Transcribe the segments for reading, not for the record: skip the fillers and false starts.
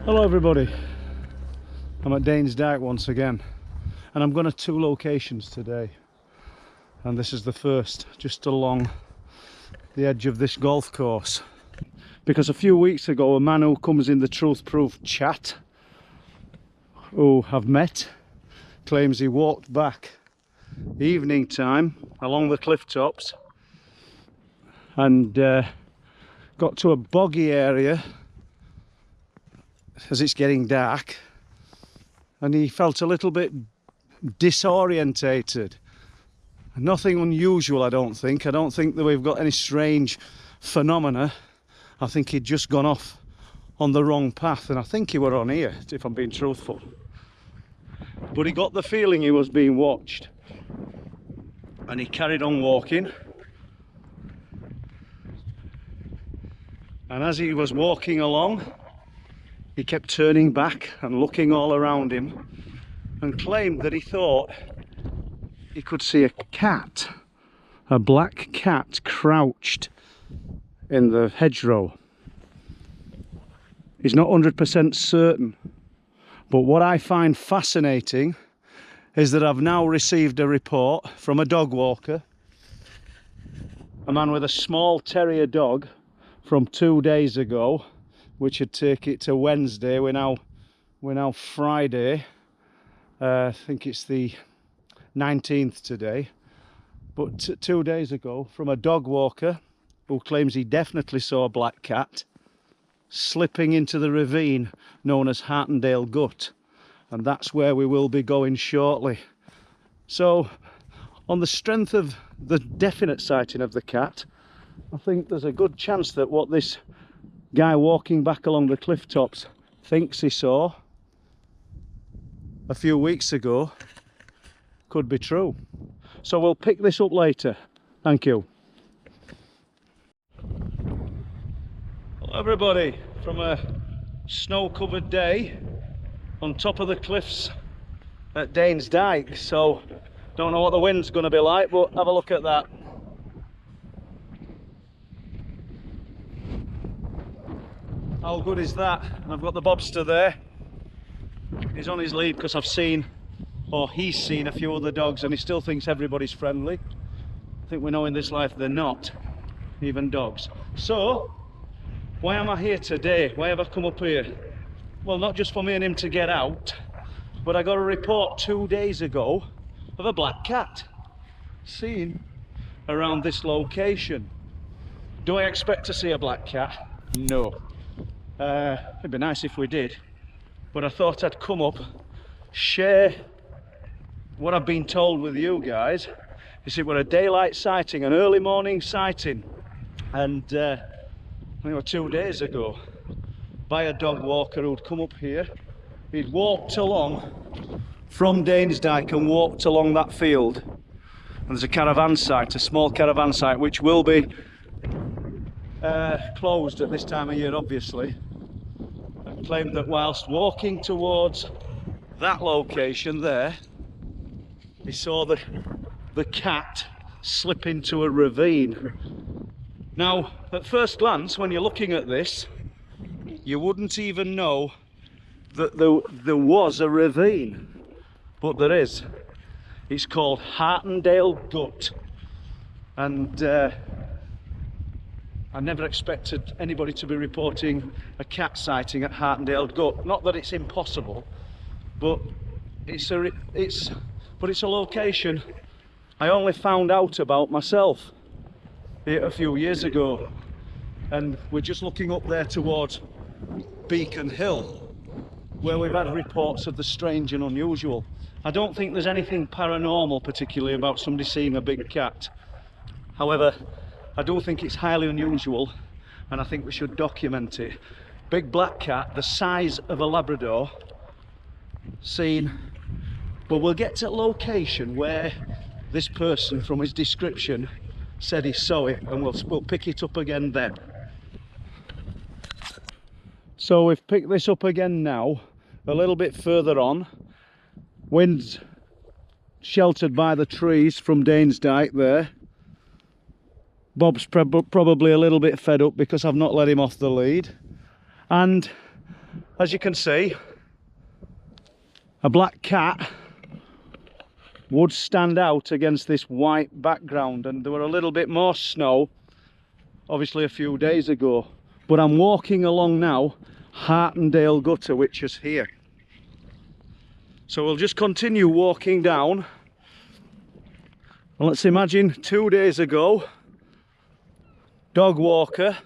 Hello everybody, I'm at Danes Dyke once again, and I'm going to two locations today, and this is the first, just along the edge of this golf course, because a few weeks ago a man who comes in the Truth Proof chat, who I've met, claims he walked back evening time along the cliff tops and got to a boggy area as it's getting dark, and he felt a little bit disorientated. Nothing unusual, I don't think that we've got any strange phenomena. I think he'd just gone off on the wrong path, and I think he were on here, if I'm being truthful, but he got the feeling he was being watched, and he carried on walking. And as he was walking along, he kept turning back and looking all around him, and claimed that he thought he could see a cat, a black cat, crouched in the hedgerow. He's not 100% certain, but what I find fascinating is that I've now received a report from a dog walker, a man with a small terrier dog, from 2 days ago, which would take it to Wednesday. We're now Friday. I think it's the 19th today, but 2 days ago, from a dog walker who claims he definitely saw a black cat slipping into the ravine known as Hartendale Gut, and that's where we will be going shortly. So on the strength of the definite sighting of the cat, I think there's a good chance that what this guy walking back along the cliff tops thinks he saw a few weeks ago could be true. So we'll pick this up later. Thank you. Hello everybody, from a snow-covered day on top of the cliffs at Danes Dyke. So don't know what the wind's going to be like, but have a look at that. How good is that? And I've got the bobster there. He's on his lead because I've seen, or he's seen, a few other dogs, and he still thinks everybody's friendly. I think we know in this life they're not, even dogs. So why am I here today? Why have I come up here? Well, not just for me and him to get out, but I got a report 2 days ago of a black cat seen around this location. Do I expect to see a black cat? No. It'd be nice if we did, but I thought I'd come up, share what I've been told with you guys. You see, we're a daylight sighting, an early morning sighting, and I think it was 2 days ago, by a dog walker who'd come up here. He'd walked along from Danes Dyke and walked along that field, and there's a caravan site, a small caravan site, which will be closed at this time of year, obviously, and claimed that whilst walking towards that location there, he saw the cat slip into a ravine. Now, at first glance, when you're looking at this, you wouldn't even know that there was a ravine, but there is. It's called Hartendale Gut, and I never expected anybody to be reporting a cat sighting at Hartendale Gut. Not that it's impossible, but it's a location I only found out about myself a few years ago, and we're just looking up there towards Beacon Hill, where we've had reports of the strange and unusual. I don't think there's anything paranormal particularly about somebody seeing a big cat. However, I do think it's highly unusual, and I think we should document it. Big black cat, the size of a Labrador, seen. But we'll get to a location where this person, from his description, said he saw it, and we'll pick it up again then. So we've picked this up again now, a little bit further on. Wind's sheltered by the trees from Danes Dyke there. Bob's probably a little bit fed up because I've not let him off the lead, and As you can see, a black cat would stand out against this white background, and there were a little bit more snow obviously a few days ago, but I'm walking along now Hartendale Gutter, which is here. So we'll just continue walking down, and let's imagine 2 days ago, dog walker,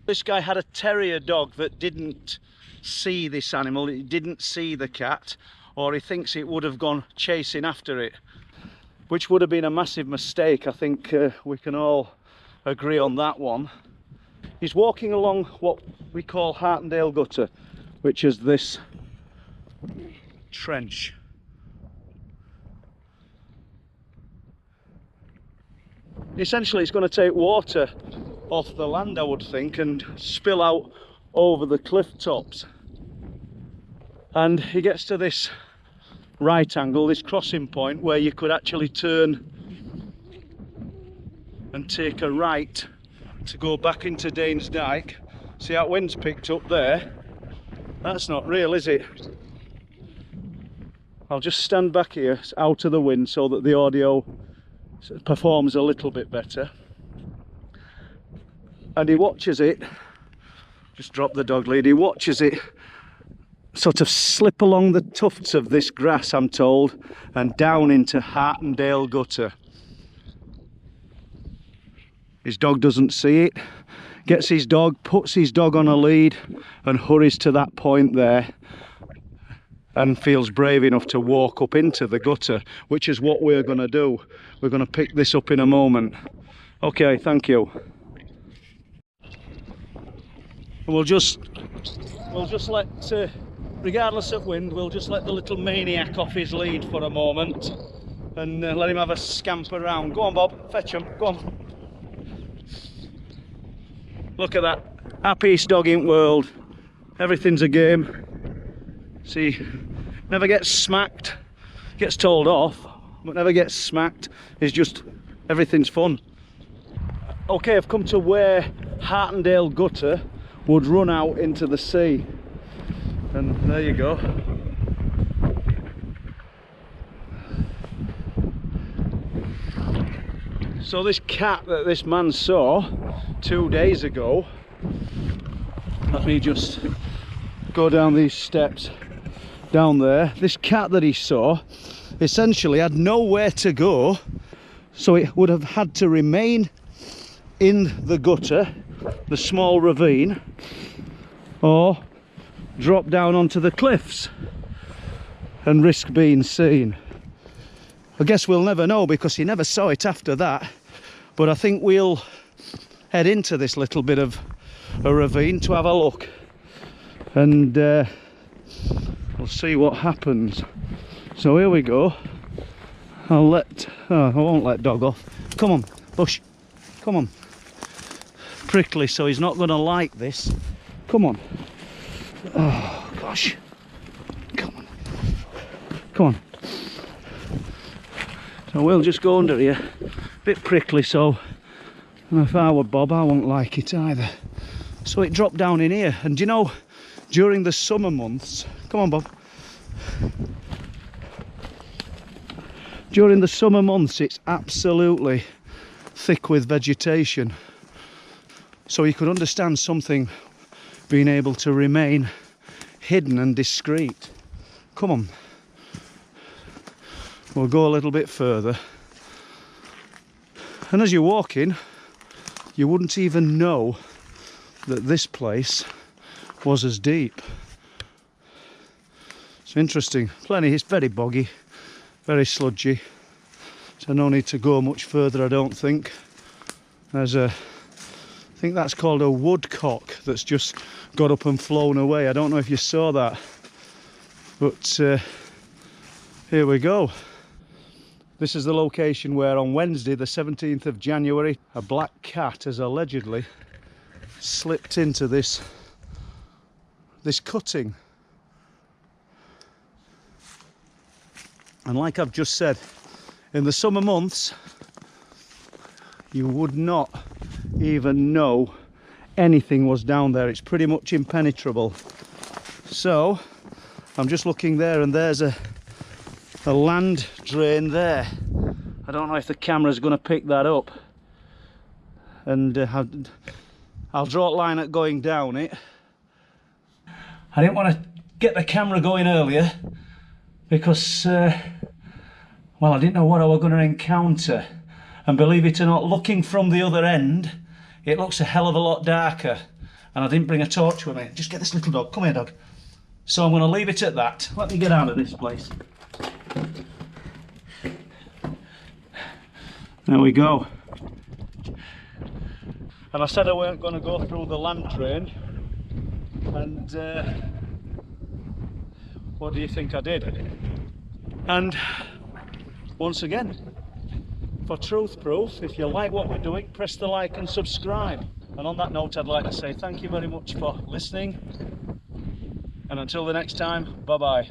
this guy had a terrier dog that didn't see this animal, he didn't see the cat, or he thinks it would have gone chasing after it, which would have been a massive mistake. I think we can all agree on that one. He's walking along what we call Hartendale Gutter, which is this trench. Essentially it's going to take water off the land, I would think, and spill out over the cliff tops. And he gets to this right angle, this crossing point, where you could actually turn and take a right to go back into Danes Dyke. See how wind's picked up there? That's not real, is it? I'll just stand back here out of the wind so that the audio performs a little bit better. And he watches it, just drop the dog lead, he watches it sort of slip along the tufts of this grass, I'm told, and down into Hartendale Gutter. His dog doesn't see it, gets his dog, puts his dog on a lead and hurries to that point there, and feels brave enough to walk up into the gutter, which is what we're going to do. We're going to pick this up in a moment. Okay, thank you. And we'll just let, regardless of wind, we'll just let the little maniac off his lead for a moment and let him have a scamper around. Go on, Bob, fetch him, go on. Look at that, happiest dog in the world. Everything's a game. See, never gets smacked, gets told off, but never gets smacked. It's just, everything's fun. Okay, I've come to where Hartendale Gutter would run out into the sea, and there you go. So this cat that this man saw 2 days ago, let me just go down these steps down there. This cat that he saw essentially had nowhere to go, so it would have had to remain in the gutter, the small ravine, or drop down onto the cliffs and risk being seen. I guess we'll never know because he never saw it after that, but I think we'll head into this little bit of a ravine to have a look, and we'll see what happens. So here we go. I won't let dog off. Come on, Bush, come on. Prickly, so he's not going to like this. Come on. Oh gosh, come on, come on. So we'll just go under here. Bit prickly, so if I were Bob, I won't like it either. So it dropped down in here, and you know, during the summer months, come on Bob, during the summer months it's absolutely thick with vegetation, so you could understand something being able to remain hidden and discreet. Come on, we'll go a little bit further, and as you're walking you wouldn't even know that this place was as deep. It's interesting. Plenty, it's very boggy, very sludgy, so no need to go much further, I don't think. There's I think that's called a woodcock that's just got up and flown away. I don't know if you saw that, but here we go. This is the location where on Wednesday the 17th of January a black cat has allegedly slipped into this cutting. And like I've just said, in the summer months you would not even know anything was down there. It's pretty much impenetrable. So I'm just looking there, and there's a land drain there. I don't know if the camera's going to pick that up, and I'll draw a line at going down it. I didn't want to get the camera going earlier because well, I didn't know what I was going to encounter, and believe it or not, looking from the other end it looks a hell of a lot darker, and I didn't bring a torch with me. Just get this little dog, come here dog. So I'm going to leave it at that. Let me get out of this place. There we go. And I said I weren't going to go through the land drain, and what do you think I did? And once again, for truth proof, if you like what we're doing, press the like and subscribe. And on that note, I'd like to say thank you very much for listening, and until the next time, bye bye.